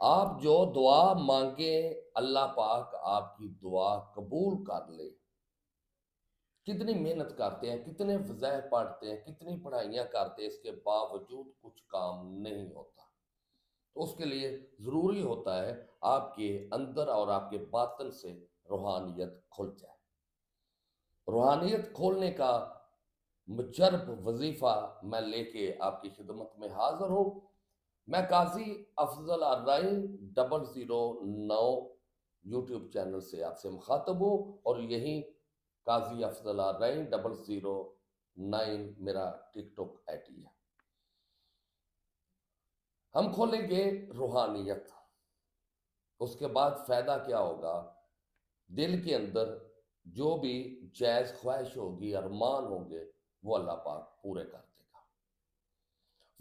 آپ جو دعا مانگیں اللہ پاک آپ کی دعا قبول کر لے۔ کتنی محنت کرتے ہیں، کتنے وظائف پڑھتے ہیں، کتنی پڑھائیاں کرتے ہیں، اس کے باوجود کچھ کام نہیں ہوتا۔ تو اس کے لیے ضروری ہوتا ہے آپ کے اندر اور آپ کے باطن سے روحانیت کھل جائے۔ روحانیت کھولنے کا مجرب وظیفہ میں لے کے آپ کی خدمت میں حاضر ہوں۔ میں قاضی افضل الرائیں 009 یوٹیوب چینل سے آپ سے مخاطب ہوں، اور یہی قاضی افضل الرائیں 009 میرا ٹک ٹاک آئی ڈی ہے۔ ہم کھولیں گے روحانیت، اس کے بعد فائدہ کیا ہوگا؟ دل کے اندر جو بھی جائز خواہش ہوگی، ارمان ہوں گے، وہ اللہ پاک پورے کر دے گا۔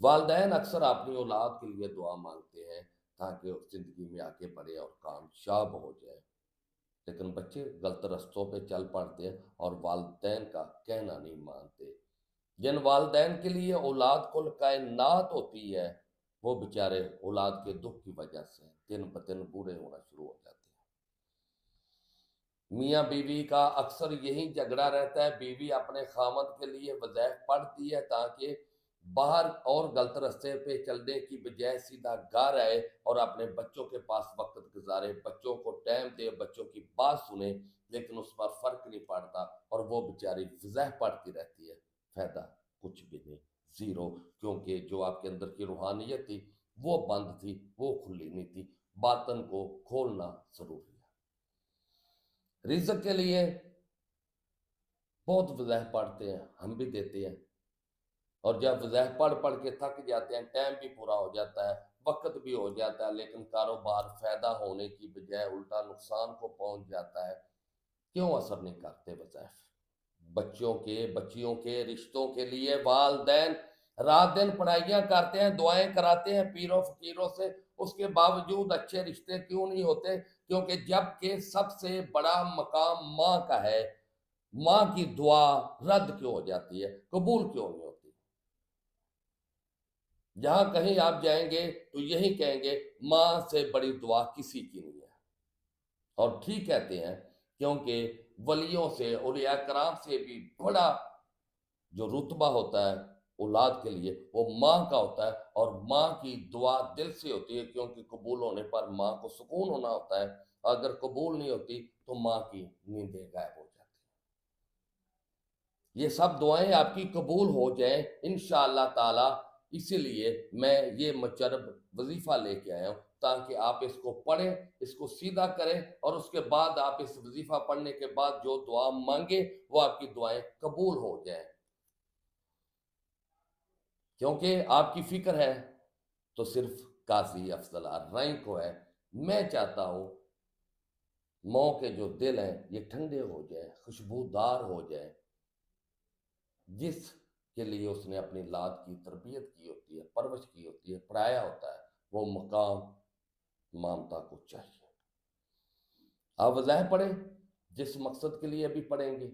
والدین اکثر اپنی اولاد کے لیے دعا مانگتے ہیں تاکہ وہ زندگی میں آگے بڑھے اور کامیاب ہو جائے، لیکن بچے غلط رستوں پہ چل پڑتے ہیں اور والدین کا کہنا نہیں مانتے۔ جن والدین کے لیے اولاد کل کائنات ہوتی ہے، وہ بیچارے اولاد کے دکھ کی وجہ سے دن بدن بوڑھے ہونا شروع ہو جاتے ہیں۔ میاں بیوی کا اکثر یہی جھگڑا رہتا ہے، بیوی اپنے خامد کے لیے وظائف پڑھتی ہے تاکہ باہر اور غلط رستے پہ چلنے کی بجائے سیدھا گھر آئے اور اپنے بچوں کے پاس وقت گزارے، بچوں کو ٹائم دے، بچوں کی بات سنے، لیکن اس پر فرق نہیں پڑتا اور وہ بیچاری وظائف پڑھتی رہتی ہے، فائدہ کچھ بھی نہیں، زیرو، کیونکہ جو آپ کے اندر کی روحانیت تھی وہ بند تھی، وہ کھلی نہیں تھی۔ باطن کو کھولنا ضروری ہے۔ رزق کے لیے بہت وظائف پڑھتے ہیں، ہم بھی دیتے ہیں، اور جب وظائف پڑھ پڑھ کے تھک جاتے ہیں، ٹائم بھی پورا ہو جاتا ہے، وقت بھی ہو جاتا ہے، لیکن کاروبار فائدہ ہونے کی بجائے الٹا نقصان کو پہنچ جاتا ہے۔ کیوں اثر نہیں کرتے وظائف؟ بچیوں کے رشتوں کے لیے والدین رات دن پڑھائیاں کرتے ہیں، دعائیں کراتے ہیں پیروں فقیروں سے، اس کے باوجود اچھے رشتے کیوں نہیں ہوتے؟ کیونکہ جب کہ سب سے بڑا مقام ماں کا ہے، ماں کی دعا رد کیوں ہو جاتی ہے، قبول کیوں نہیں ہوتی؟ جہاں کہیں آپ جائیں گے تو یہی کہیں گے ماں سے بڑی دعا کسی کی نہیں ہے، اور ٹھیک کہتے ہیں، کیونکہ ولیوں سے، اولیاء کرام سے بھی بڑا جو رتبہ ہوتا ہے اولاد کے لیے وہ ماں کا ہوتا ہے، اور ماں کی دعا دل سے ہوتی ہے، کیونکہ قبول ہونے پر ماں کو سکون ہونا ہوتا ہے، اگر قبول نہیں ہوتی تو ماں کی نیندیں غائب ہو جاتی ہیں۔ یہ سب دعائیں آپ کی قبول ہو جائیں انشاءاللہ تعالی، اسی لیے میں یہ مجرب وظیفہ لے کے آیا ہوں تاکہ آپ اس کو پڑھیں، اس کو سیدھا کریں، اور اس کے بعد آپ اس وظیفہ پڑھنے کے بعد جو دعا مانگیں وہ آپ کی دعائیں قبول ہو جائیں۔ کیونکہ آپ کی فکر ہے تو صرف قاضی افضل الرائیں کو ہے۔ میں چاہتا ہوں ماں کے جو دل ہیں یہ ٹھنڈے ہو جائیں، خوشبودار ہو جائیں، جس کے لیے اس نے اپنی اولاد کی تربیت کی ہوتی ہے، پرورش کی ہوتی ہے، پڑھایا ہوتا ہے، وہ مقام مامتا کو چاہیے۔ آپ وظائف پڑھیں، جس مقصد کے لیے ابھی پڑھیں گے،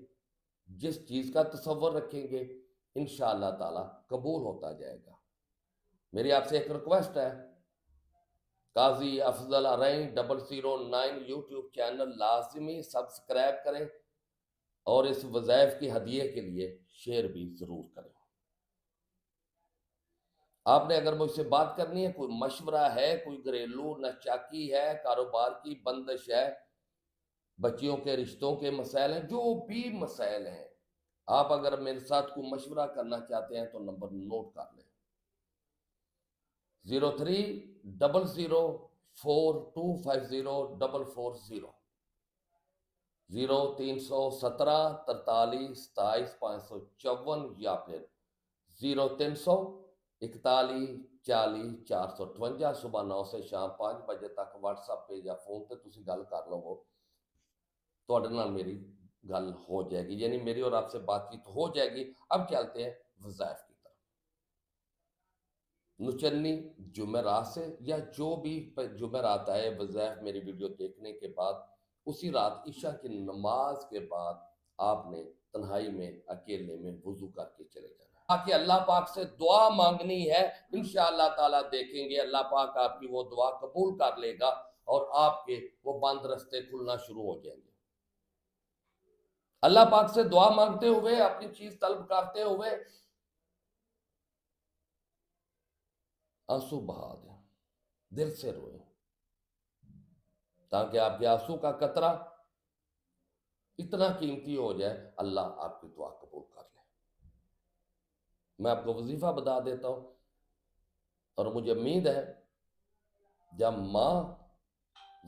جس چیز کا تصور رکھیں گے، انشاءاللہ تعالی قبول ہوتا جائے گا۔ میری آپ سے ایک ریکویسٹ ہے، قاضی افضل الرائیں 009 یوٹیوب چینل لازمی سبسکرائب کریں، اور اس وظائف کی ہدیے کے لیے شیئر بھی ضرور کریں۔ آپ نے اگر مجھ سے بات کرنی ہے، کوئی مشورہ ہے، کوئی گھریلو نچاکی ہے، کاروبار کی بندش ہے، بچیوں کے رشتوں کے مسائل ہیں، جو بھی مسائل ہیں، آپ اگر میرے ساتھ کوئی مشورہ کرنا چاہتے ہیں تو نمبر نوٹ کر لیں، 030042504440، 0317432554، یا پھر 0341404058۔ صبح 9 سے شام 5 بجے تک واٹس ایپ پہ یا فون تے تسی گل کر لو، تواڈے نال میری گل ہو جائے گی، یعنی میری اور آپ سے بات چیت ہو جائے گی۔ اب چلتے ہیں وظائف کی طرف۔ نچنی جمعرات سے یا جو بھی جمعرات آئے، وظائف میری ویڈیو دیکھنے کے بعد اسی رات عشاء کی نماز کے بعد آپ نے تنہائی میں اکیلے میں وضو کر کے چلے جانا ہے۔ کہ اللہ پاک سے دعا مانگنی ہے، انشاءاللہ تعالیٰ دیکھیں گے اللہ پاک آپ کی وہ دعا قبول کر لے گا اور آپ کے وہ بند رستے کھلنا شروع ہو جائیں گے۔ اللہ پاک سے دعا مانگتے ہوئے، اپنی چیز طلب کرتے ہوئے آنسو بہا دیں، دل سے روئیں، تاکہ آپ کے آنسو کا قطرہ اتنا قیمتی ہو جائے اللہ آپ کی دعا قبول کر لے۔ میں آپ کو وظیفہ بتا دیتا ہوں، اور مجھے امید ہے جب ماں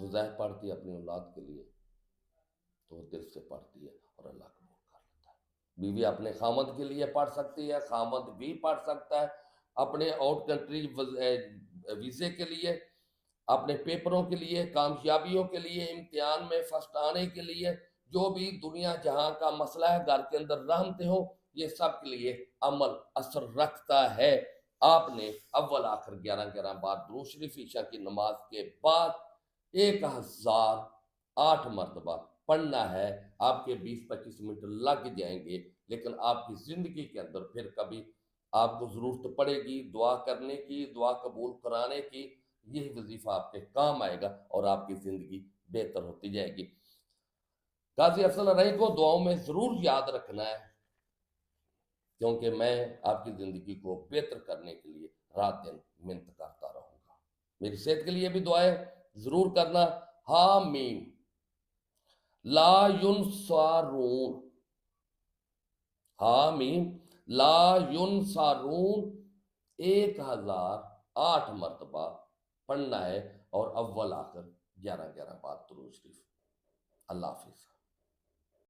وظائف پڑھتی ہے اپنی اولاد کے لیے تو وہ دل سے پڑھتی ہے اور اللہ قبول کر لیتا ہے۔ بیوی اپنے خامد کے لیے پڑھ سکتی ہے، خامد بھی پڑھ سکتا ہے، اپنے آؤٹ کنٹری ویزے کے لیے، اپنے پیپروں کے لیے، کامیابیوں کے لیے، امتحان میں فرسٹ آنے کے لیے، جو بھی دنیا جہاں کا مسئلہ ہے، گھر کے اندر رحمتیں ہوں، یہ سب کے لیے عمل اثر رکھتا ہے۔ آپ نے اول آخر 11 بار درود شریف عشاء کی نماز کے بعد 1008 مرتبہ پڑھنا ہے۔ آپ کے 20-25 منٹ لگ جائیں گے، لیکن آپ کی زندگی کے اندر پھر کبھی آپ کو ضرورت پڑے گی دعا کرنے کی، دعا قبول کرانے کی، یہی وظیفہ آپ کے کام آئے گا اور آپ کی زندگی بہتر ہوتی جائے گی۔ قاضی افضل رئی کو دعاؤں میں ضرور یاد رکھنا ہے، کیونکہ میں آپ کی زندگی کو بہتر کرنے کے لیے رات دن محنت کرتا رہوں گا۔ میری صحت کے لیے بھی دعائیں ضرور کرنا۔ حامیم لا ینصارون، حامیم لا ینصارون 1008 مرتبہ پڑھنا ہے، اور اول آخر 11 بار درود شریف۔ اللہ حافظ۔